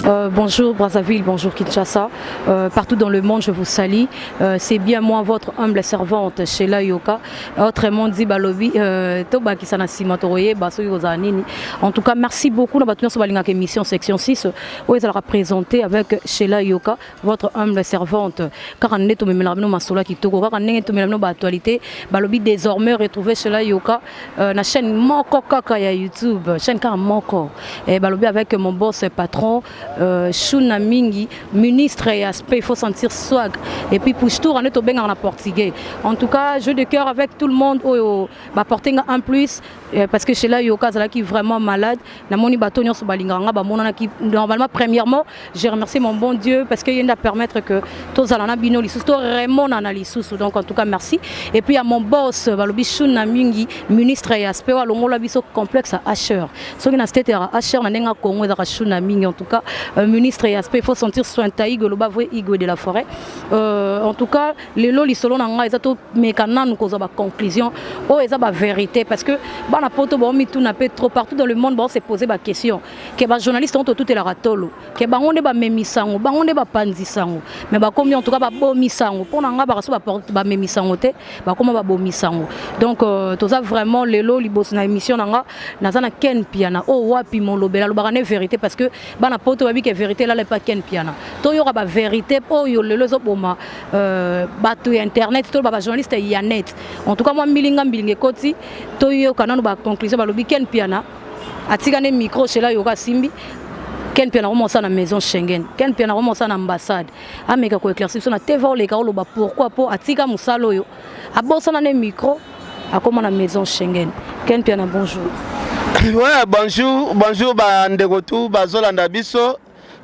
Bonjour Brazzaville, bonjour Kinshasa. Partout dans le monde, je vous salue. C'est bien moi, votre humble servante, Sheila Yoka. Autrement dit, Balobi, Toba Kisana Simatoroye, Basoy Ozanini. En tout cas, merci beaucoup. Nous avons une émission section 6 où ils ont représenté avec Sheila Yoka, votre humble servante. Car on est au même moment, Masola Kitoko, car on est au même moment, actualité. Balobi désormais retrouvé Sheila Yoka, la chaîne Moko Kaka YouTube, chaîne Car Moko. Et Balobi avec mon boss patron. Shuna Mingi, ministre et aspect, il faut sentir swag. Et puis pour tout, on est au bien en portugais. En tout cas, jeu de cœur avec tout le monde. Va porter un plus parce que chez là, Yoka qui est vraiment malade. Normalement, premièrement, j'ai remercié mon bon Dieu parce qu'il a permettre que tous allons bino lissus, vraiment analyse. Donc en tout cas, merci. Et puis à mon boss, Balobi Shuna Mingi, ministre et aspect, on a biso complexe à Asher. Ce qui n'a pas été à Asher, on a Congo et Shuna Mingi en tout cas. Ministre et aspect, il faut sentir soin taïgo, le bavoué igo de la forêt. En tout cas, les lots, les solos, ils ont mécanisme, nous causons la conclusion, oh, ils ont la vérité. Parce que, bah, na poto, bah, on met tout, na peut trop partout dans le monde, bah, on s'est posé la question. Que les journalistes ont tout et la ratolo. Que bah, on est bah, mémisango, bah, on est bah, panzisango. Mais bah, comme en tout cas, bah, bomisango. Pour n'en avoir bah, mémisango, bah, comment bah, bomisango. Donc, tout ça vraiment, les lots, les boss, na émission, na zana ken piana, oh, wapi mon lobela, le barane vérité, parce que, bah, na poto, que vérité là n'est pas ken piana. To y aura ba vérité pour yo le zo boma batu internet to ba journaliste ya net. En tout cas moi milinga koti to yo kananu ba conclusion ba lobi ken piana atika ne micro chez là yoka simbi ken piana remonte na maison Schengen. Ken piana remonte na ambassade. Ameka ko éclaircir sur na TV le ka loba pourquoi pour atika musalo yo. Abosa na ne micro akoma na maison Schengen. Ken piana bonjour. Ouais, bonjour ba ndegotu ba zolanda biso.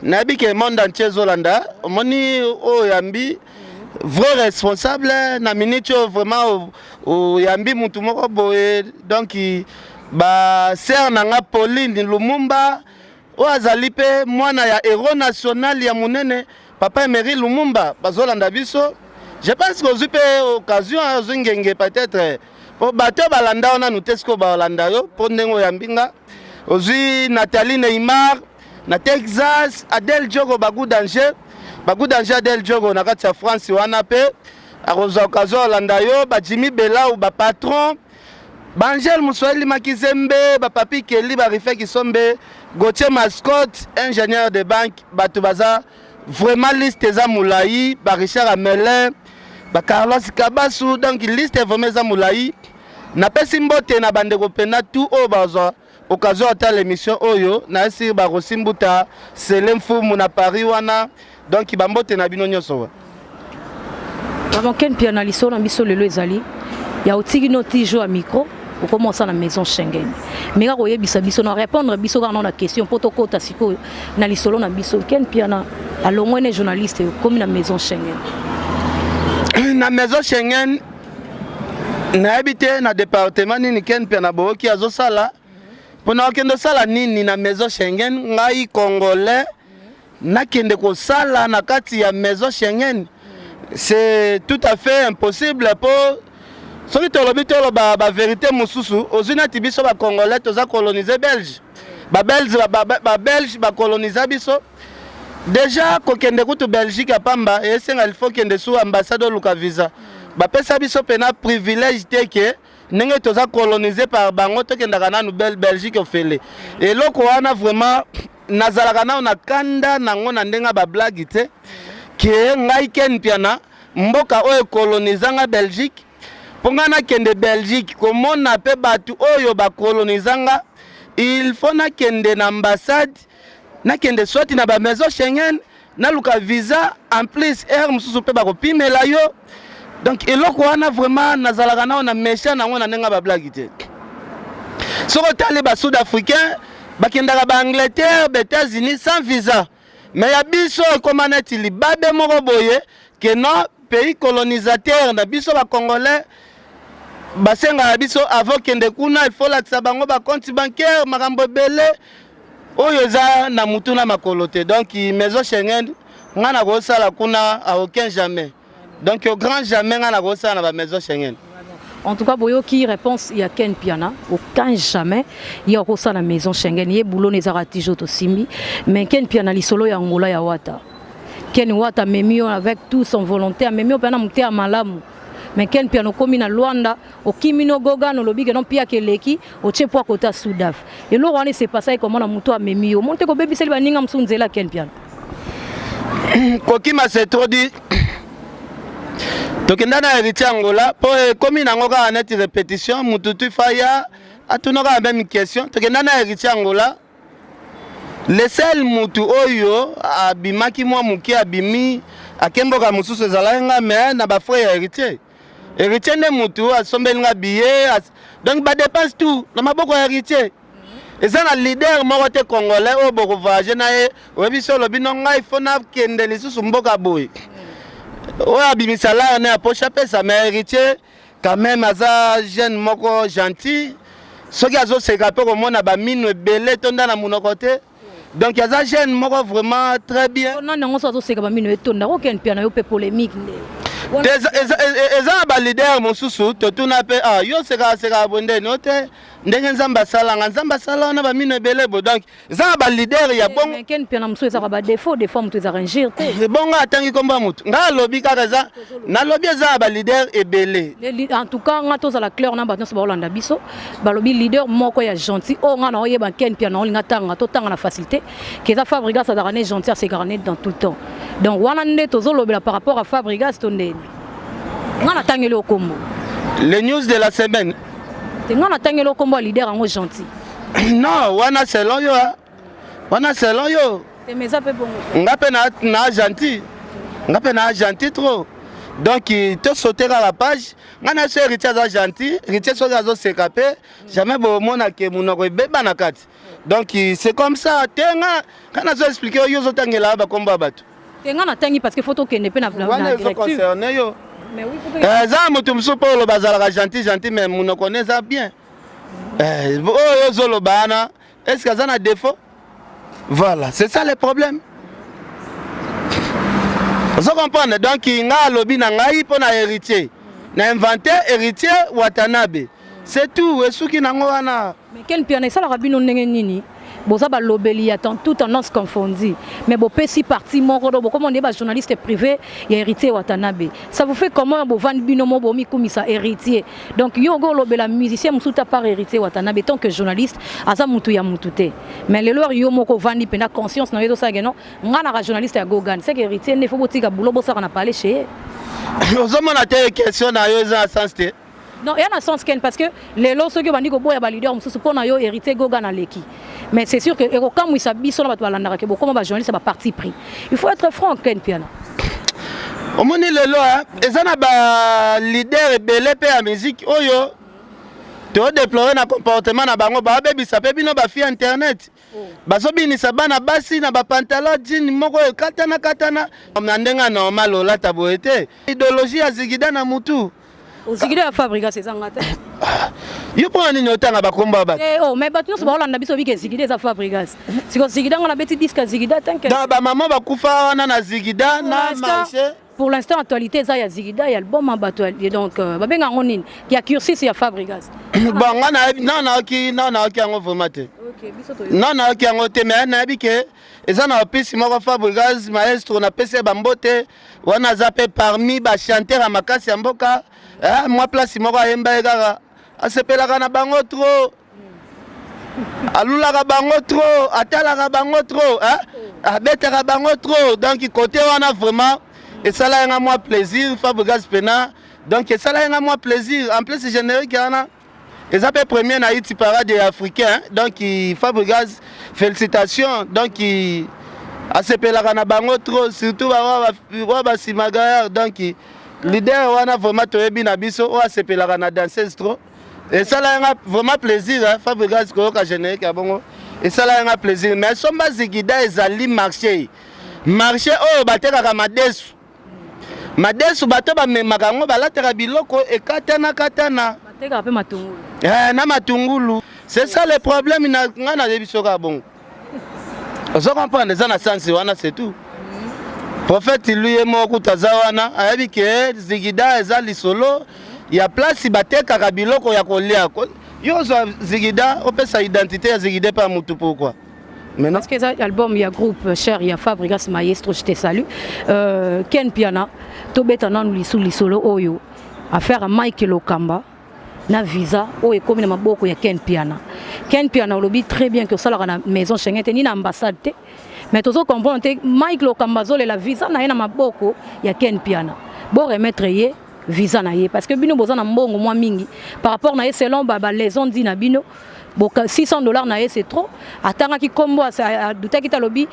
Nabi ke monde entier Zolanda, moni o yambi vrai responsable na minute vraiment o yambi mutu moko boye donc ba ser nanga Pauline Lumumba o azali pe mwana ya héros national ya munene papa Emery Lumumba ba Zolanda biso. Je pense que zupe occasion azungenge peut-être pour bato balanda ona nutesko ba Holanda yo pour ndengo yambinga ozui Nathalie Neymar na Texas Adel Diogo bagou danger Adel Diogo na kati ya France wana pe akoza occasion Holanda yo ba Jimmy Bela ou ba patron Bangel Muswahili Makizembe ba Papi Kelly ba Rife Kisombe Gauthier Mascotte ingénieur de banque bato baza vraiment liste za moulayi ba Richard Amelin ba Carlos Kabasu donc liste vraiment za moulayi na pesi mbote na bandeko pena tout o baza occasion à l'émission Oyo, na esi ba Rosimbuta, Selem Fumu na Paris wana, donc bambote na bino nyoso. Avant ken piana liso na biso lelo ezali, ya otiki no tijo à micro, on commence à la maison Schengen. Mais ga koyebisa biso na répondre biso ga na question poto kota siko na lisolo na biso ken piana alongwe journaliste comme na maison Schengen. Na maison Schengen na habité na département ni ken piana bo ki azosala. Pona kende sala nini na maison Schengen ngai congolais na kende ko sala na kati ya maison Schengen c'est tout à fait impossible pour soki tolobi tolo ba vérité mususu ozina tibiso ba congolais toza coloniser belge ba belge ba coloniser biso déjà ko kende kutu Belgique apamba et senga il faut kende sous ambassade luka visa ba pesa biso pena privilège teke nenge toza colonisé par bango to kendaka na nouvelle Belgique ofele et loko wana vraiment nazalaka na ona kanda nango na ndenga ba blague te ke ngai ken piana mboka oyo colonizanga Belgique ponga na kende Belgique komona pe batu oyo ba colonizanga il faut na kende na ambassade na kende swati na ba maison Schengen na luka visa en plus mususu pe ba kopimela yo. Donc eloko wana vraiment nazalaka na ona méchant nango na ndenga ba blague te. Soko tali ba sud-africain bakendaka ba Angleterre, ba États-Unis sans visa. Mais ya biso komaneti libabe moko boye que non pays colonisateur na biso ba congolais basenga biso avant kende kuna il faut la bango ba compte bancaire makambo belé oyo za na mutu na makolote. Donc maison Schengen ngana ko sala kuna à aucun jamais. Donc au grand jamais ngana ko sala na ba maison Schengen. En tout cas, boyoki réponse il y a Ken Piana, aucun jamais il y a ça la maison Schengen, il y a boulot les aratijo to simbi, mais Ken Piana li solo ya ngola ya wata. Ken wata memio avec tout son volontaire, memio pena muté malamu. Mais Ken Piana komi na Luanda, o kimino goga no lobi que non pia keleki, o chepo à côté Soudaf. Et lo wane c'est pas ça comment na muto a memio. Monte ko bebi seliba ninga msunzela Ken Piana. Kokima c'est trop dit. Tokenda na héritier Angola pour comme nango ka net répétition mututu faya atunaka même question tokenda na héritier Angola le seul mutu oyo abimaki mwa muki abimi akemboka mususu ezalanga mais na ba frère héritier ne mutu asombelinga billet donc ba dépense tout na maboko ya héritier eza na leader moko te congolais oyo boko voyager na ye oyebiso lobi no ngai fo na kende lisusu mboka boye oyo abimisala ne apoche apesa mais héritier quand même aza jeune moko gentil soki azoseka mpe komona bamino ebele tonda na monoko te donc aza jeune moko vraiment très bien nango so azoseka bamino etonda okende pia na yo mpe polémique nde eza na balider mosusu totuna mpe yo sekaseka bondeni o te ndenge nzambe asalanga nzambe asala wana bamino ebele bo donc eza na balider ya bongo ken pia na mosusu ezaka badefo des fois moto ezaka ngir te bongo atangi kombo ya motu ngai alobi kaka eza nalobi eza na balider ebele en tout cas nga tozala clair na bato nyonso baolanda biso balobi leader moko ya gentil oyo nga na oyeba ken pia na olinga tanga totanga na facilité keza Fabregas azalaka ne gentil asekaka ne dans tout le temps donc wana nde tozolobela par rapport à Fabregas to ndeni nga na tangeli okombo les news de la semaine nga na tangeli okombo ya leader yango gentil non wana selon yo wana selon yo temeza mpe bongo nga mpe na gentil nga mpe na gentil trop donc to sauter à la page nga na so héritier aza gentil héritier soki azoseka mpe jamais bomona ke monoko ebeba na kati donc c'est comme ça te nga nazo expliquer oyo ozotangela bakombo ya bato te nga natangi parce que faut tokende mpe na directive yo eza moto mosusu mpo oloba azalaka gentil mais monoko ne eza bien oyo ozoloba wana est-ce que aza na défaut voilà c'est ça le problème vous comprenez donc nga alobi na ngai mpo na héritier na inventé héritier Watanabe c'est tout esuki nango wana mais ken pia na esalaka bino ndenge nini boza balobeli ya tout tendance confondue mais bopesi parti moko do comme on est ba journaliste privé ya héritier Watanabe ça vous fait comment bo vendre bino mo bo mikumisa héritier donc yo go lobela musicien musuta par héritier Watanabe tant que journaliste asa mutu ya mutute mais le lor yo moko vandi pena conscience na yo ça geno nga na journaliste ya Gogan c'est que héritier ne faut botika boulot bo ça na parler chez ozomona te question na yo za sens te non, il y a un sens parce que les lots qui ont dit que boy a leader, on se suppose na yo hérité Gogan à l'équipe. Mais c'est sûr que quand il s'habille sur la bateau que beaucoup de journalistes ça va parti pris. Il faut être franc Ken Piana. Au moni le lot hein, et ça na ba leader belé pe à musique oyo. To déplorer na comportement na bango ba bebi ça pe bino ba fi internet. Bazo bini sabana basi na ba pantalon jean moko katana na ndenga normal ola taboete. Idéologie ya zigida na mutu. Zigida ya Fabregas c'est ça ngata. Yo pour nini otanga bakomba ba. Oh mais bato nyonso baolanda biso bike Zigida za Fabregas. Siko Zigida ngona beti disque Zigida tanke. Da ba maman bakufa wana na Zigida na marché. Pour l'instant actualité ça ya Zigida ya album en bato donc babenga ngonini ya cursus ya Fabregas. Bon na ki ngo vomate. OK biso to. Non ki ngo te mais na bike eza na pisi moko Fabregas maestro na pese bambote wana zape parmi ba chanteur makasi ya mboka. Moi place moko ayemba ekaka asepelaka na bango trop alulaka bango trop atalaka bango trop abetaka bango trop donc côté wana vraiment esala nga moi plaisir Fabregas pena donc esala nga moi plaisir en plus générique wana eza pe premier na hit parade africain donc Fabregas félicitations donc asepelaka na bango trop surtout ba simagaya donc leader wana vraiment toyebi na biso o asepelaka na danseuse trop et ça là vraiment plaisir hein Fabregas ko ka générique ya bongo et ça là un plaisir mais somba Zigida ezali marché oyo batekaka madesu bato bamemaka ngo balataka biloko ekatana bateka pe matungulu na matungulu c'est ça le problème na nga na biso ka bongo ozo comprendre ça na sens wana c'est tout. Prophète lui est mort kutaza wana ayebi ke Zigida eza lisolo ya place batekaka biloko ya kolia yo zo zigida opesa identité ya zigida pa mutu pourquoi maintenant parce que ça album il y a groupe cher il y a Fabrigas Maestro je te salue Ken Piana to betana lisolo oyo affaire Mike Lokamba na visa oyo ekomi na maboko ya Ken Piana olobi très bien que ça la maison Schengen ni na ambassade te mais tozo comprendre Mike Lokamba zole la visa na na maboko ya Ken Piana bo remettre ye visa na ye parce que bino bozana mbongo mwa mingi par rapport na ye selon les on dit na bino boka $600 na ye c'est trop atanga ki kombo ça douta ki talobi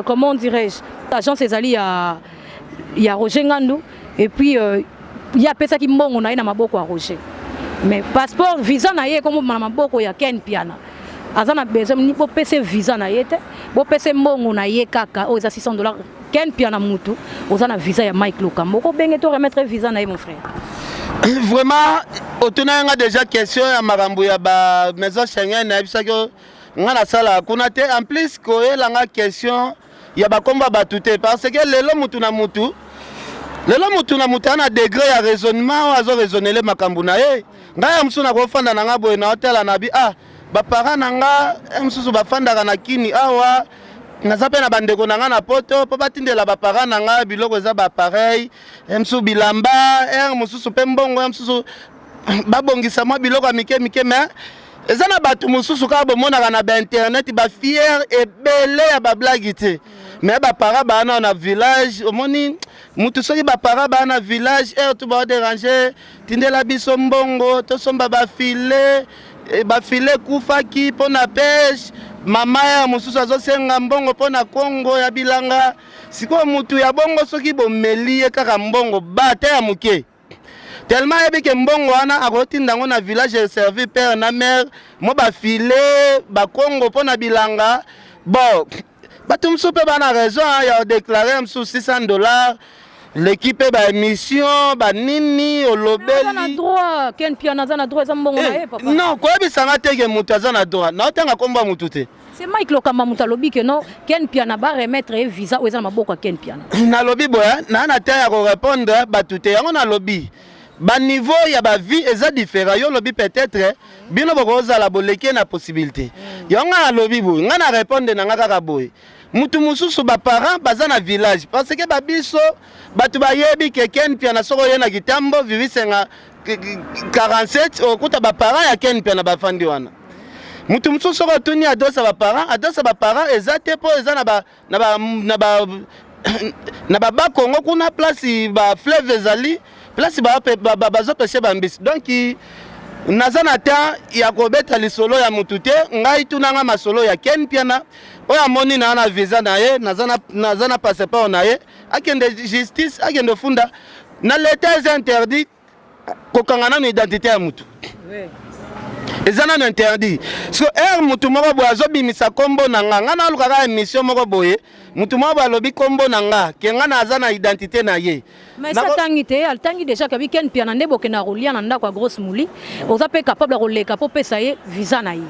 comment dirais-je agence ezali ya Roger Ngandou et puis ya pesa ki mbongo na ye na maboko ya Roger mais passeport visa na ye comme na maboko ya Ken Piana azana besoin ni po pesa visa na ye te bo pesa mbongo na ye kaka o za $600 Ken Piana mutu ozana visa ya Mike Lokamba ko benge to remettre visa na ye mon frère. Vraiment otunanga déjà question ya marambo ya ba maison Schengen na bisa ko ngana sala kuna te en plus ko elanga question ya ba komba batute parce que lelo mutu na mutu ana degré ya raisonnement azo raisonner makambo na ye ngaya msuna ko fanda na ngabo na hotel na bi ba parents nanga msusu ba fanda na kini awa nazape na bandeko nanga na poto po batindela ba parents nanga biloko za ba pareil msusu bilamba msusu pembongo msusu babongisa mwa biloko mike mais ezana batu msusu ka bomona na ba internet ba fier et belé ya ba blague te mais ba parents ba na village omoni mutu soki ba parents ba na village tout ba déranger tindela biso mbongo to somba ba filet kufaki pona pêche mama ya mususu azosenga mbongo pona Kongo ya bilanga siko mutu ya bongo soki bomelie kaka mbongo bate ya muke tellement yebike mbongo wana akotinda ngo na village servi père na mère mo ba filet ba Kongo pona bilanga bon batu msupe bana raison ya déclarer msusu $600 l'équipe ba émission ba nini olobeli na droit Ken Piana na droit za mbongo na ye papa non ko bisanga teke mutu azana droit na otanga komba mutu te c'est Mike Lokamba mutu alobi que non Ken Piana ba remettre visa oza na maboko ya Ken Piana na lobi boya na te ya ko répondre batute yango na lobi ba niveau ya ba vie eza différent yo lobi peut-être bino bokoza la boleke na possibilité yango na lobi boy nga na répondre na nga kaka boy mutu mususu ba parents baza na village parce que ba biso batu ba yebi ke Ken Piana soko yena kitambo vivisenga 47 okuta ba parents ya Ken Piana ba fandi wana mutu mususu soko tuni adosa ba parents ezate po eza na ba Kongo kuna place ba fleuve ezali place ba bazo pêcher ba mbisi donc nazana ta ya kobeta lisolo ya mutu te ngai tunanga masolo ya Ken Piana oya moni na visa na ye nazana passeport na ye akende justice akende funda na l'état est interdit kokangana na identité ya mutu ezana na interdit so mutu moko boye azobimisa kombo na nga na lukaka émission moko boye mutu moko alobi kombo na nga ke nga na aza na identité na ye mais ça tangi te altangi déjà kabi Ken Piana nde boke na rolia na ndako ya grosse mouli oza pe capable roleka po pesa ye visa na ye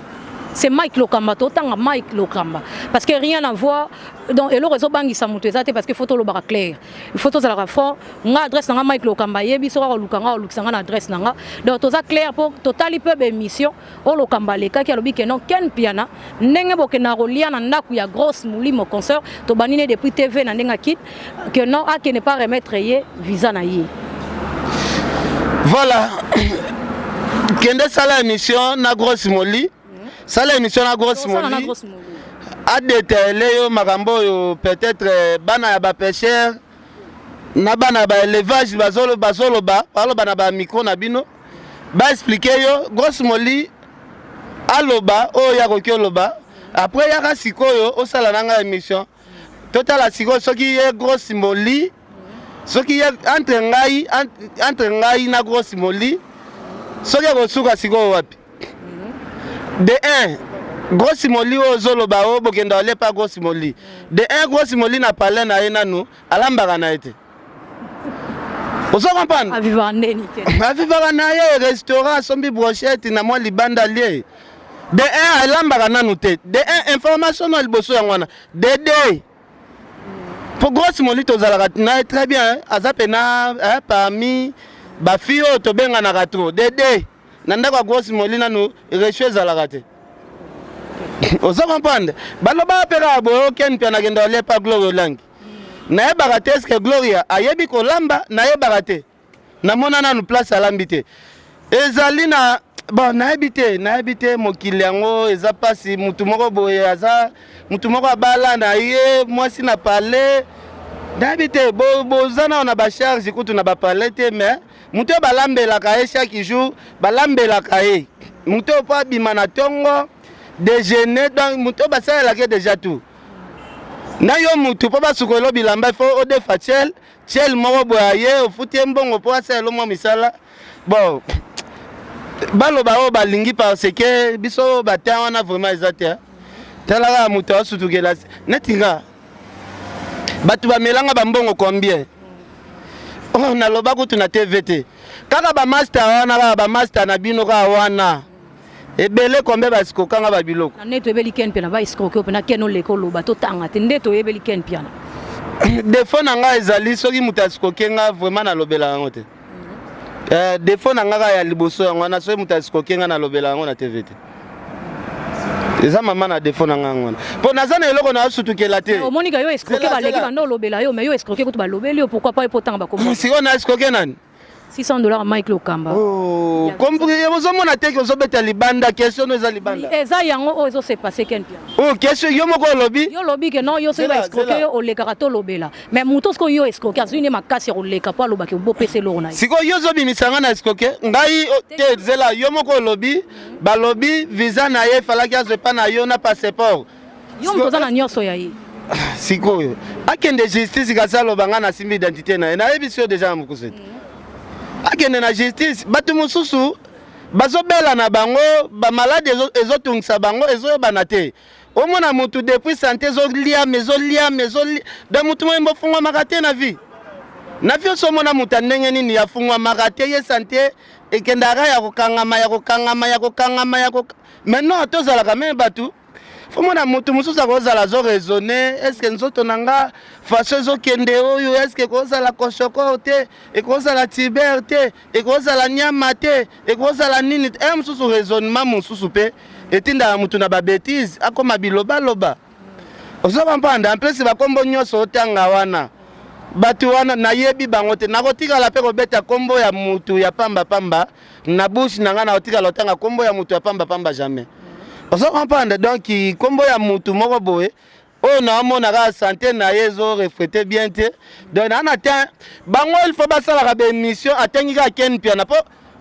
c'est Mike Lokamba totanga Mike Lokamba parce que rien à voir donc et le réseau bangisa mutu ezate parce que photo lo bara clair il faut toza la fond nga adresse na Mike Lokamba yebi so ka lukanga lukanga na adresse na donc toza clair pour totali peu émission o Lokamba leka ki alobi que non Ken Piana ndenge boke na rolia na ndako ya grosse mouli mon concert to banine depuis TV na ndenga kit que non a que ne pas remettre ye visa na ye voilà kende sala émission na grosse moli sala émission na grosse moli a détaillé yo makambo yo peut-être bana ya ba pêcheur na bana ba élevage bazolo ba parlo bana ba micro na bino ba expliquer yo grosse moli aloba o ya ko loba après ya ka sikoyo o sala nanga émission total la sikoyo soki ye grosse moli soki ye entre ngai na grosse moli soki ko suka sikoyo wapi de 1 grosse moli ozoloba o bokenda ole pa grosse moli de 1 grosse moli na parler na ye nanu alambaka na ete ozo comprendre aviva ndeni ke aviva na ye restaurant sombi brochette na moi libanda lie de 1 alambaka nanu te de 1 information no liboso yangwana de 2 pour grosse moli tozalaka na très bien azape na parmi ba fio to benga na ratro dede nanda kwa grosse molina no recho ezalaka te ozo comprendre baloba pera bo ken pia na genda le pa Gloria Olangi na yebaka te eske Gloria ayebi kolamba na yebaka te namona nanu place alambi te ezali na bon nayebi te mokili yango eza pasi mutu moko boye aza mutu moko abala na ye mwasi na pale nayebi te boza na bacharge kutu na bapale te mais mutu balambelaka ye chaque jour balambelaka ye mutu po abima na ntongo déjeuner donc mutu basalelaka déjà tout na yo mutu po basukolo bilamba fo odefa tiel moko boye ye ofuti mbongo po asala mwa misala bon baloba o balingi parce que biso bata wana vraiment ezate talaka mutu asutukela netinga batu bamelanga bambongo combien oh naloba kutu na TVT kaka ba master wana ba master na bino ka wana ebele combien basikokanga babiloko na neto ebeli ken pena ba iskoko pena keno lekolo bato tanga te ndeto ebeli ken piana defo na nga ezali soki mutu asikokenga vraiment nalobela yango te défaut na ngaka ya liboso yango na soki mutu asikokenga nalobela yango na TVT eza mama na défaut na nganga wana mpo naza na eloko na asutukela te omonika yo escroquer baleki banda olobela yo mais yo escroquer kutu balobeli yo pourquoi pas epotanga bakomo siko na escroquer nani $600 Mike Lokamba. Oh, compris vous mona te ko zobeta libanda question eza libanda eza yango o ezo se passer ken pia oh question yo moko lobi yo lobi que non yo se va escroquer yo oleka kato lobela mais muto sko yo escroquer azuni makasi oleka po loba ke bo pese lo na siko yo zobimisanga na escroquer ngai te zela yo moko lobi balobi visa na ye falaki azepa na yo na passeport yo mtoza na nyoso ya ye sikoyo akende justice kasalo banga na simbi identité na na ebisio déjà mukusete akende na justice batu mususu bazobela na bango ba malade ezotungisa bango ezoyebana te omona mutu depuis santé ezolia da mutu mo mbofungwa makate na vie so mona mutu ndenge nini yafungwa makate ye santé ekendaka ya kokangama maintenant tozala quand même batu fomona mutu mususu akozala zo raisonner est-ce que nzoto nanga façon ezokende oyo est-ce que kozala koshoko te ekozala tiber te ekozala nyama te ekozala nini mususu raisonnement mususu pe etinda mutu na ba bêtise akoma biloba ozoba mpanda en plus bakombo nyonso otanga wana batu wana nayebi bango te nakotikala pe kobeta kombo ya mutu ya pamba na bouche nanga na otikala otanga kombo ya mutu ya pamba jamais. Oso comprendre donc kombo ya mutu moko boye o na mona ka santé na yezo refléter bien te donc na atteint bango il faut basala ka be émission atengi ka Ken Piana po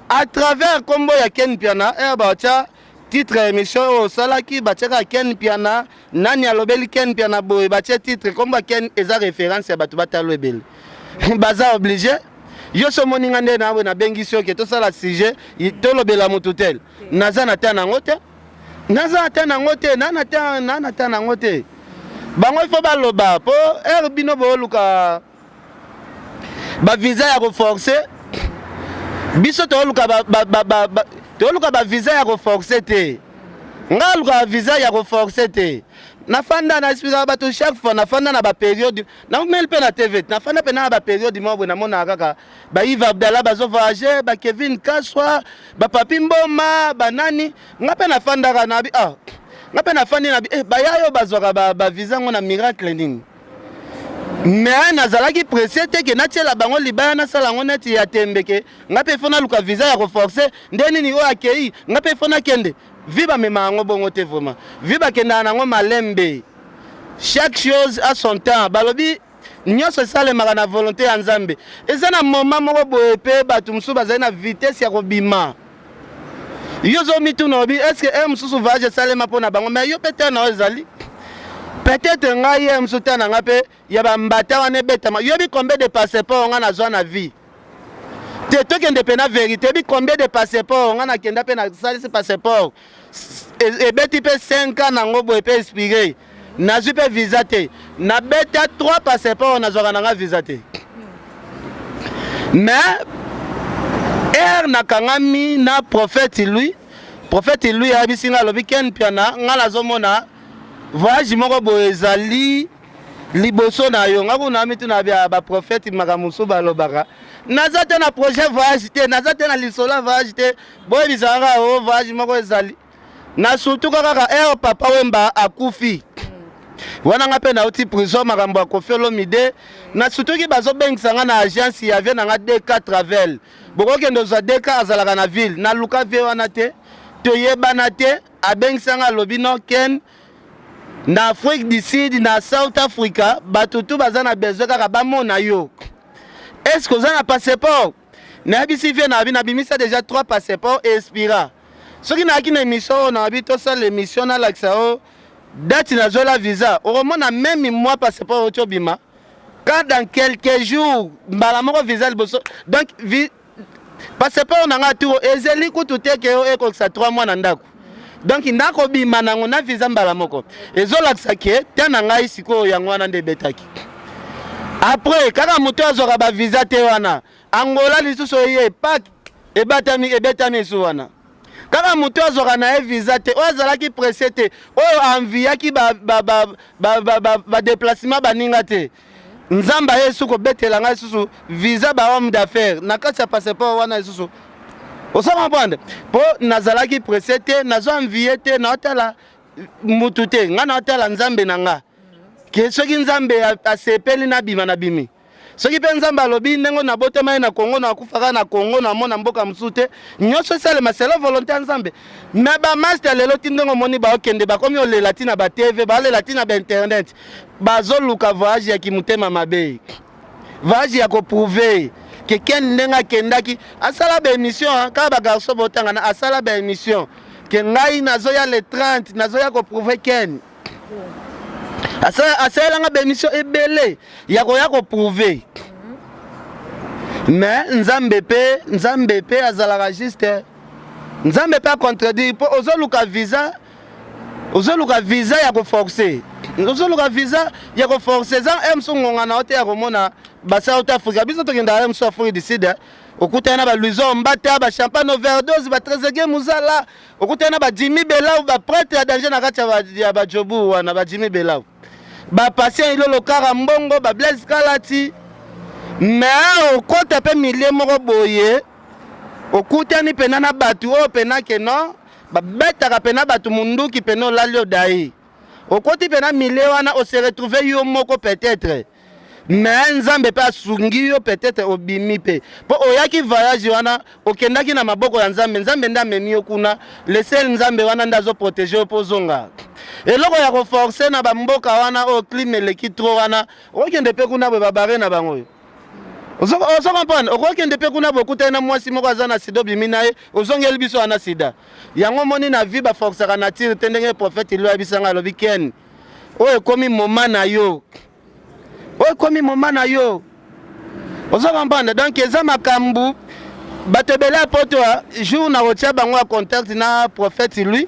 à travers kombo ya Ken Piana ba cha titre émission o salaki ba cha ka Ken Piana nani alobeli Ken Piana boye ba cha titre kombo Ken eza référence ya batu batalo ebele baza obligé yo so moninga nde na bengisio ke to sala sujet to lobela mutu tel naza na tana ngote naza tana ngote nana tana ngote bango il faut baloba po bino boluka ba visa ya reforcer biso to luka ba visa ya reforcer te ngaluka visa ya reforcer te nafanda na expliquer bato chaque fois nafanda na ba période na mel pe na TV nafanda pe na ba période mo na mona kaka ba Yves Abdallah bazo voyager ba Kevin Kaswa ba Papi Mboma ba nani ngape nafanda ka na bi ngape nafandi na bi ba yayo bazwaka ba visa ngona miracle nini mais nazalaki pressé te ke natiela bango libaya na sala ngona ti ya tembeke ngape fona luka visa ya reforcer ndeni ni o akei ngape fona kende viba mema ngo bongo te vraiment viba kenda nango malembe chaque chose a son temps balobi nyoso sale na volonté ya Nzambe eza na moment moko boye pe batu musu bazali na vitesse ya kobima yozo mitu no bi est-ce que mususu voyage sale mapona bango mais yo peut-être na ezali peut-être ngai mususu tana ngape ya bambata wana betama yo bi combien de passeports nga na zone na vie te to kende pe na vérité bi combien de passeports nga na kenda pe na salisi passeport et beti pe 5 ans nango boye pe expirer na ju pe visa te na beta 3 passeports na zora nga visa te mais na kangami na prophète lui abisinga lobi Ken Piana nga la zomona voyage moko boye ezali liboso na yo nga kuna mitu na ba prophète makamusu balobaka naza te na projet voyage te naza te na lisola voyage te boye bizanga o voyage moko ezali na surtout kaka papa wemba akufi wana nga pe na uti prison makambo akofi olomide na surtout ki bazobengisa nga na agence ya vie na nga DK Travel bokokende ozwa DK azalaka na ville na luka vie wana te toyebana te abengisa nga alobi no ken na Afrique du Sud na South Africa batutu baza na besoin kaka bamona yo est-ce que oza na passeport na bisi vie na bimisa déjà 3 passeports et expira soki na akina émission na bi to ça l'émission na laksa o date na zola visa au moins même mois passeport au bima quand dans quelques jours mbala moko visa liboso donc passeport na nga tour ezeli kutu te ke o eko sa 3 mois na ndako donc ndako bima nango na visa mbala moko ezola tsake te na ngai siko yango wana nde betaki après kaka moto azoka ba visa te wana Angola lisusu ye pak ebetami su wana kaka moto azoka na visa te o azalaki pressé te o enviaki ba déplacement baninga te nzamba yesu ko betela ngai susu visa ba homme d'affaires na kati ya passeport wana susu osa comprendre po nazalaki pressé te nazo envier te na otala mutu te nga na otala nzambe na nga ke soki nzambe asepeli na bima na bimi soki pe nzambe alobi ndengo na botema na Congo na kufaka na Congo na mona mboka msute nyonso sale masela volonté nzambe mais ba master lelo tindengo moni ba okende ba komi ole latina ba TV ba le latina ba internet bazo luka voyage ya kimutema mabe voyage ya ko prouver que ken ndenga kendaki asala ba émission ka ba garçon botanga na asala ba émission que ngai nazo ya le 30 nazo ya ko prouver ken asala nga ba émission ebele ya ko prouver mais nzambe pe azalaka juste nzambe pe contredire po ozoluka visa ya ko forcer ozoluka visa ya ko forcer za emsungonga na hote ya komona ba South Africa biso tokenda ya South Africa du Sud okutana ba Louison Mbata ba champagne overdose ba Trezeguet Muzala okutana ba Jimmy Belau ba prêtre ya danger na kati ya ba Jobu wana ba Jimmy Belau ba patient ilolo kara mbongo ba Blaise Kalati mais okota pe milie moko boye okutani pena na batu o pena ke non ba betaka pena batu munduki pena olali odai okoti pena milie wana o se retrouver yo moko peut-être mais nzambe pe asungi yo peut-être obimi pe po oyaki voyage wana okendaki na maboko ya nzambe ndamemi yo kuna lesel nzambe wana ndazo protéger po zonga eloko ya ko forcer na ba mboka wana o clime leki tro wana okende pe kuna babare na bango ozo comprendre okende pe kuna bokuta na mwasi moko azana sida bimi naye ozongeli biso ana sida yango moni na vie ba forcer na tire tendenge prophète lo abisanga lobi ken o ekomi moment na yo o komi momana yo ozo comprendre donc eza makambu batebela poto jour na rotia bango a contact na prophète lui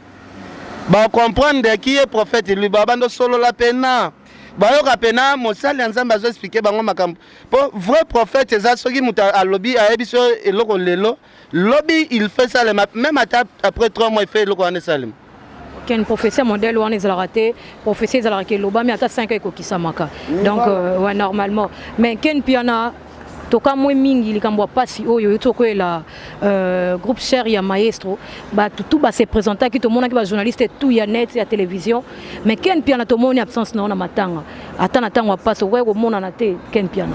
ba comprendre qui est prophète lui ba bando solo la pena ba yoka pena mosali nzambe azo expliquer bango makambu po vrai prophète eza soki muta alobi a ebiso eloko lelo lobby il fait ça même après 3 mois il fait eloko ane salim ken prophétie modèle on est raté prophétie za la ke loba mais ata 5 ko kisamaka donc ouais normalement mais ken piana toka moi mingi likambo pasi oyo toko la groupe cher ya maestro ba tout ba se présenter ki to mona ki ba journaliste tout ya net ya télévision mais ken piana to moni absence na matanga ata na tango passe ouais ko mona na te ken piana.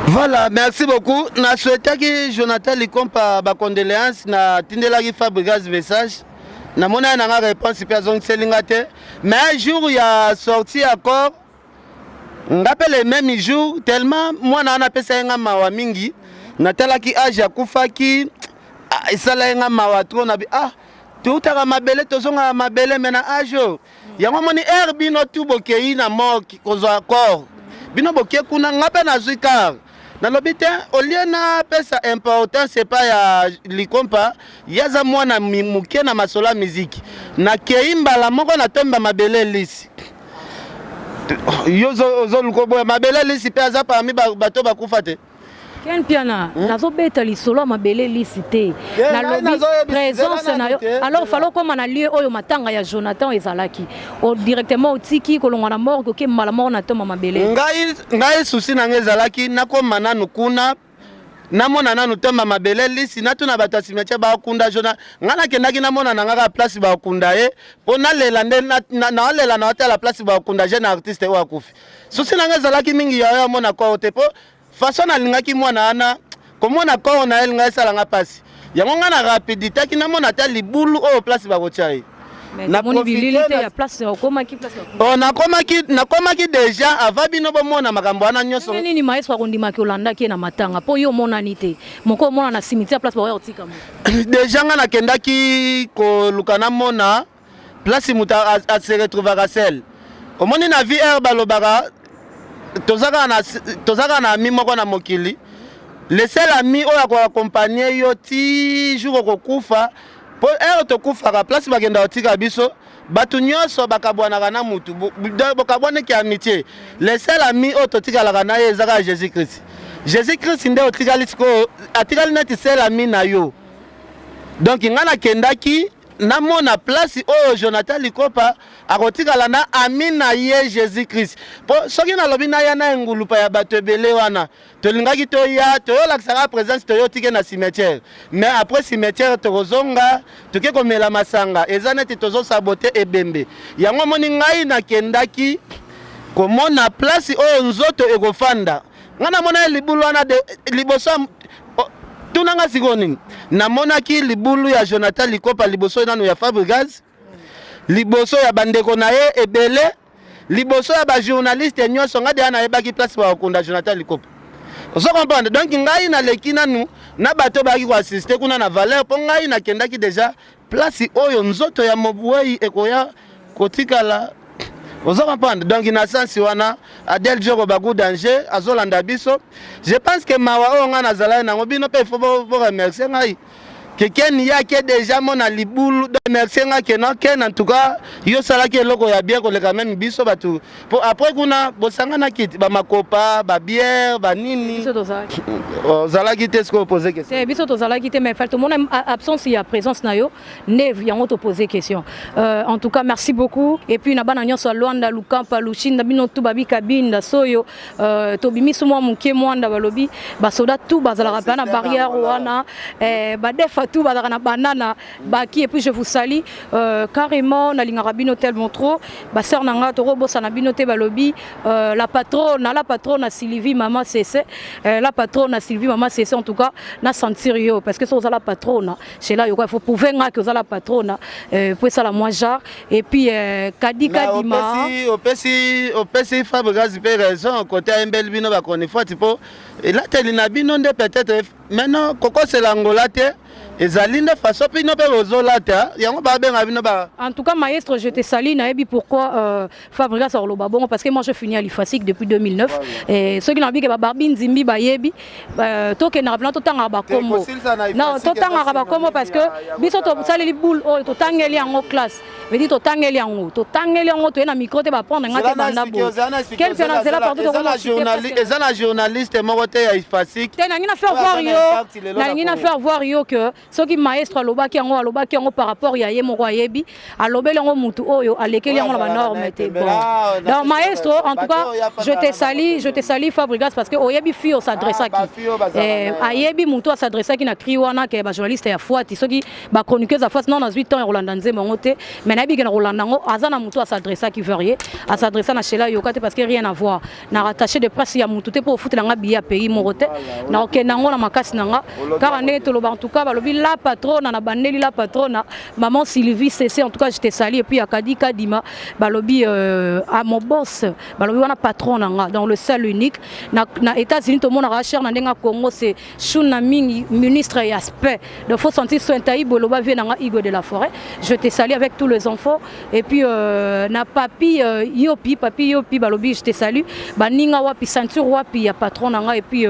Voilà, merci beaucoup. Na souhaité que Jonathan Likompa ba condoléances na tindela ki Fabregas message. Na mona na nga réponse pe azong selinga te mais un jour il y a sorti encore ngapele le même jour tellement moi na pesa nga mawa mingi na talaki age akufaki isala nga mawa trop na tout à mabele tozonga mabele mena ajo yango moni bino tu bokei na moki kozo accord bino boke kuna ngape na zwikar na lobite oliena pesa important c'est pas ya likompa yaza mwana muke na masola musique na keimba la moko na tomba mabele lisi yozo lukobo mabele lisi pe aza parmi bato bakufa te Ken piana nazo beta lisolo mabele lisité na lobby présence na yo alors falo comme na lieu oyo matanga ya Jonathan ezalaki o directement otiki kolongwa na morgue ke mala mort na toma mabele ngai souci na ngezalaki nakoma nanu kuna namona nanu toma mabele lisi natuna bato cimetière ba kunda jona ngana kendaki namona na ngaka place ba kunda ye pona lela nde na lela na hôtel la place ba kunda jeune artiste wa kufi souci na ngezalaki mingi ya mona ko tepo façon alingaki mwana ana komona ko na el ngai sala nga pasi yango ngana rapidité ki namona ta libulu o place ba kochai na mobilité ya place okomaki place on nakomaki déjà avant bino bomona makambo ana nyoso nini maestro akondimaki olandaki na matanga po yo monani te moko mona na cimetière place ba otika mo déjà ngana kendaki ko lukana mona place muta a se retrouver sel omoni na vie herbe lobaka tozaka na ami moko na mokili le seul ami oyo akoaccompagner yo ti jour okokufa po ero tokufaka place bakenda otika biso bato nyonso bakabwanaka na mutu bokabwanaki amitié le seul ami oyo totikalaka na ye ezaka Jésus Christ Jésus Christ nde otikali sikoyo atikali neti seul ami na yo donc nga nakendaki namona place oyo Jonathan Likopa akotikala na ami na ye Jésus Christ po soki nalobi na ya na engulupa ya bato ebele wana tolingaki toya toyolakisaka présence toyotike na cimetière mais après cimetière tokozonga toke komela masanga eza neti tozosabote ebembe yango moni ngai nakendaki komona place oyo nzoto ekofanda nga namona libulu wana liboso tunanga sikoni namonaki libulu ya Jonathan Likopa liboso nanu ya Fabregas liboso ya bandeko na ye ebele liboso ya ba journaliste nyonso nga de na yebaki place ba okunda Jonathan Likopa oso comprendre donc ngai na leki nanu na bato baki ko assister kuna na valeur po ngai nakendaki déjà place oyo nzoto ya mobwei ekoya kotikala oso comprendre donc na sens wana Adel Joko bagu danger azolanda biso je pense que mawa oyo nga nazala na ngobino pe faut remercier ngai quelqu'un y a qui déjà mon libulu de merci nga que non ken en tout cas yo sala ki eloko ya bien ko le quand même biso batu pour après kuna bosanga na kit ba makopa ba bière ba nini biso tozalaki zala ki te sko poser question c'est biso tozalaki te mais fait mon absence il y a présence na yo ne yango te poser question en tout cas merci beaucoup et puis na bana nyonso Luanda Lukampa Lushinda bino tu babi kabinda soyo to bimiso mo muke mwanda balobi ba soda tout bazala rapana barrière wana ba defa tout bazala na banana baki et puis je vous salue carrément na linga rabino tellement trop ba sœur nanga to robosa na bino te balobi la patronne Sylvie maman Cessé la patronne Sylvie maman Cessé en tout cas na sentir yo parce que so la patronne chez là il faut prouver que la patronne pour ça la moi genre et puis kadima au PC Fabregas peut raison côté mbel bino ba connait fois tipo et là telina bino de peut-être maintenant koko c'est l'angola te ezalinde façon pino pe ozolata yango ba benga bino ba en tout cas maestro je te salue na ebi pourquoi Fabregas orloba bon parce que moi je finis à l'IFASIC depuis 2009 et ceux qui n'ont pas que Barbie Nzimbi ba yebi to ke na plan to tanga ba kombo non to tanga ba kombo parce que biso to saleli boule o to tangeli en classe veut dire to tangeli en to na micro te ba prendre ngate banda bo quel fait na zela partout to journaliste na journaliste mo te ya IFASIC te na ngina faire voir yo que ceux qui maestro alobaki yango par rapport ya ye moko yebi alobeli yango mutu oyo alekeli yango na ba norme te bon donc maestro en tout cas je te salue Fabregas parce que oyebi fio s'adressa qui ayebi mutu s'adressa qui na cri wana ke ba journaliste ya fuati ceux qui ba chroniqueuse à face non na 8 ans Rolanda Nzembo ngote mais na bi ke na Rolanda ngo azana mutu s'adressa qui verrier à s'adressa na Shela Yokate parce que rien à voir na rattaché de presse ya mutu te pour foutre nga biya pays morote na okenango na makasi nanga car ne to en tout cas la patronne na bandeli la patronne maman Sylvie Cessé en tout cas je te salue et puis Akadi Kadima balobi à mon boss balobi wana patronne nga dans le seul unique na États-Unis tout le monde a cher na ndenga Congo c'est Shuna Mingi ministre et aspect de faut sentir soin taï boloba vient nga Igo de la Forêt je te salue avec tous les enfants et puis na papi yopi balobi je te salue baninga wapi ceinture wapi ya patronne nga et puis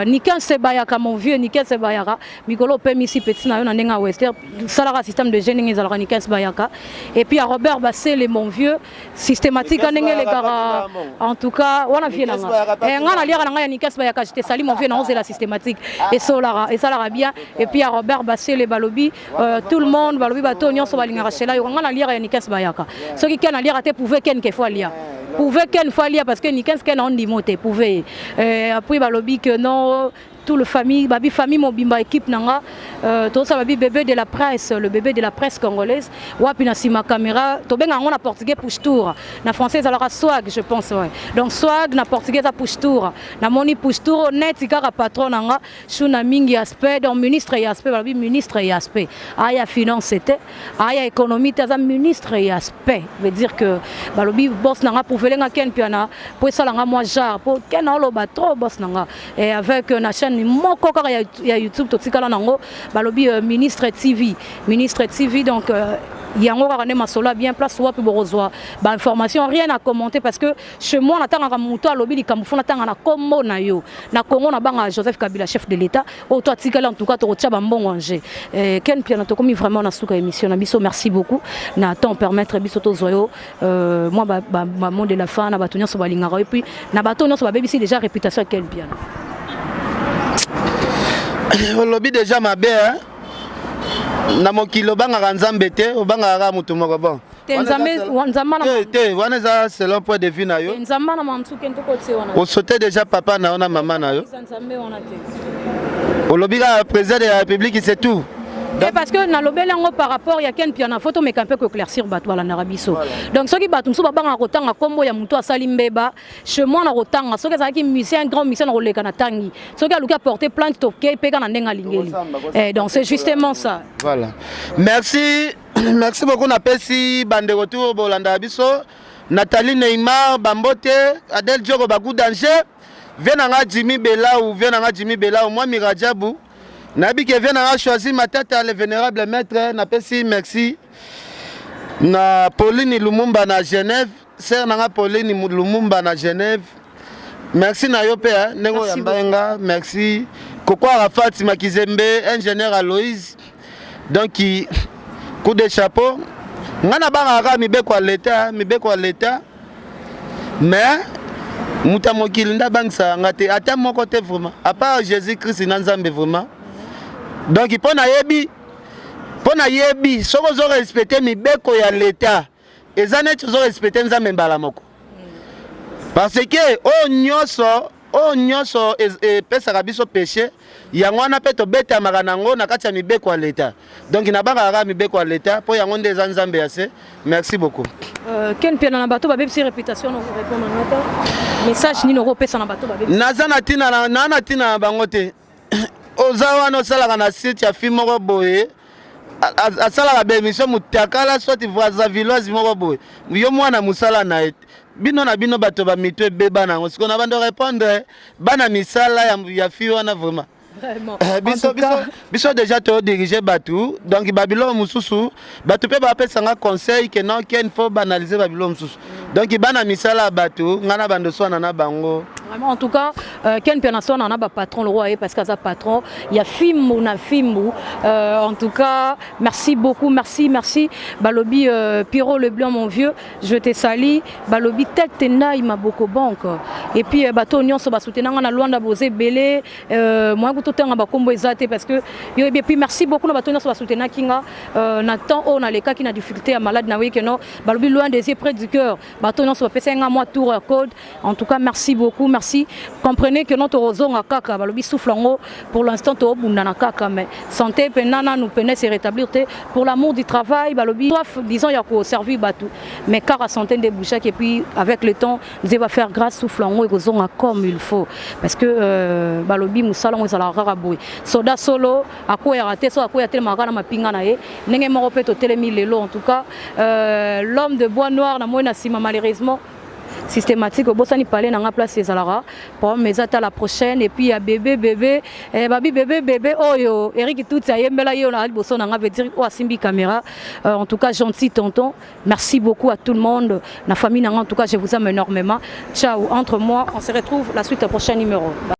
Nikan Sebayaka mon vieux Nikan Sebayaka miko likolo pe misi petit na yo na ndenga wester salara système de génie ezalaka ni 15 bayaka et puis à Robert Bassel mon vieux systématique ndenge les gara en tout cas wana vie na nga liaka na nga ni 15 bayaka j'étais sali mon vieux na 11 la systématique et salara bien et puis à Robert Bassel les balobi tout le monde balobi bato nyonso balingaka chela yo nga na liaka ni 15 bayaka ceux qui ken liaka te pouvait ken ke fois lia pouvait ken fois lia parce que ni 15 ken on dit moté pouvait après balobi que non tout le famille babi famille mobimba équipe nanga tout ça babi bébé de la presse le bébé de la presse congolaise wapi na sima caméra to benga ngona portugais push tour na français alors swag je pense ouais donc swag na portugais ça push tour na moni push tour net ikara patron nanga shuna mingi aspect donc ministre et aspect babi ministre et aspect aya finance c'était aya économie taza ministre et aspect veut dire que balobi boss nanga pour velenga ken piana pour ça nga moi jar pour ken olo ba trop boss nanga et avec na chaîne moko kaka ya YouTube to tikala nango balobi ministre TV donc yango kaka ne masola bien place wapi borozwa ba information rien à commenter parce que chez moi na tanga muto alobi likambu na tanga na kombo na yo na Congo na banga Joseph Kabila chef de l'état o to tikala en tout cas to tia ba mbongo anje ken piana to komi vraiment na suka émission na biso merci beaucoup na temps permettre biso to zoyo moi ba monde de la fin na batonyo so balingara et puis na batonyo so ba BBC déjà réputation ken piana olobi déjà mabe hein na mokilo banga nzambe te obanga mutu moko bon te wana za selon point de vue na yo nzamba na mantuke ntoko tse wana o sauter déjà papa na ona mama na yo nzambe wana te olobi ka président de la République c'est tout. Et parce que dans le belango par rapport il y a qu'un piano photo mais qu'un peu éclaircir batwa la narabiso donc ceux qui battent tout banga rotanga kombo ya muto asali mbeba chez moi na rotanga ceux qui ça qui musicien grand musicien na roleka na tangi ceux qui a luka porter plainte to ke peka na ndenga lingeli et donc c'est justement ça voilà merci beaucoup na pesi bande retour bolanda biso Nathalie Neymar Bambote Adel Diogo Bagou danger venanga Jimmy Bela ou venanga Jimmy Bela ou moi Miradjabou Nabi qui vient à choisir ma tête à le vénérable maître na pesi merci na Pauline Lumumba na Genève sœur na Pauline Lumumba na Genève merci na yo pe nengo ya mbenga merci Koko Arafat Makizembe ingénieur Aloïse donc coup de chapeau ngana banga mibeko à l'état mais mutamokili nda bangsa ngate ata moko te vraiment à part Jésus Christ na Nzambe vraiment. Donc pour na yebi soko zo respecter mibeko ya l'état ezane tu zo respecter nzambe mbala moko parce que o nyoso pesa biso péché yango wana pe to beta makanango na kati ya mibeko ya l'état donc na banga mibeko ya l'état po yango nde za nzambe ya se merci beaucoup ken pena na bato ba bebisi réputation no répondre ngata message ni no pesa na bato ba bebisi nazana tina na tina bango te ozawa no sala na site ya film moko boye asala ba émission mutakala soit voisin village moko boye yo mwana musala na bino na bino bato ba mitwe beba nango siko na bando répondre bana misala ya fi wana vraiment biso déjà to diriger batu donc babilo mususu batu pe ba pesa nga conseil que non ken faut banaliser babilo mususu donc bana misala batu ngana bando swana na bango vraiment en tout cas ken penation on a ba patron le roi parce que ça patron il y a Fimou na Fimou en tout cas merci beaucoup merci balobi Piro le blanc mon vieux je te sali balobi tête na il m'a beaucoup banque et puis bato nyonso ba soutenir na Luanda Bozé belé moi tout temps ba kombo ezate parce que et puis merci beaucoup na bato nyonso ba soutenir kinga na temps on a les cas qui na difficulté à malade na week non balobi loin des yeux près du cœur bato nyonso ba pesa nga moi tour code en tout cas merci beaucoup merci comprenez que notre ozonga kaka balobi soufflango pour l'instant to bunda na kaka mais santé penana nous peine se rétablir pour l'amour du travail balobi disons ya ko servir batou mais car à santé de bouchak et puis avec le temps Dieu va faire grâce soufflango et ozonga comme il faut parce que balobi musala ngo sala rara boy soda solo akoya raté so akoya tellement kana mapinga na ye ndenge moko pe to telemi lelo en tout cas l'homme de bois noir na moina sima malheureusement systématique au bossani parler dans la place des alara pour mes à la prochaine et puis à bébé babi bébé oyo Eric tout ça yembela yo na bosso na veut dire o simbi caméra en tout cas gentil tonton merci beaucoup à tout le monde la famille en tout cas je vous aime énormément ciao entre moi on se retrouve la suite au prochain numéro. Bye.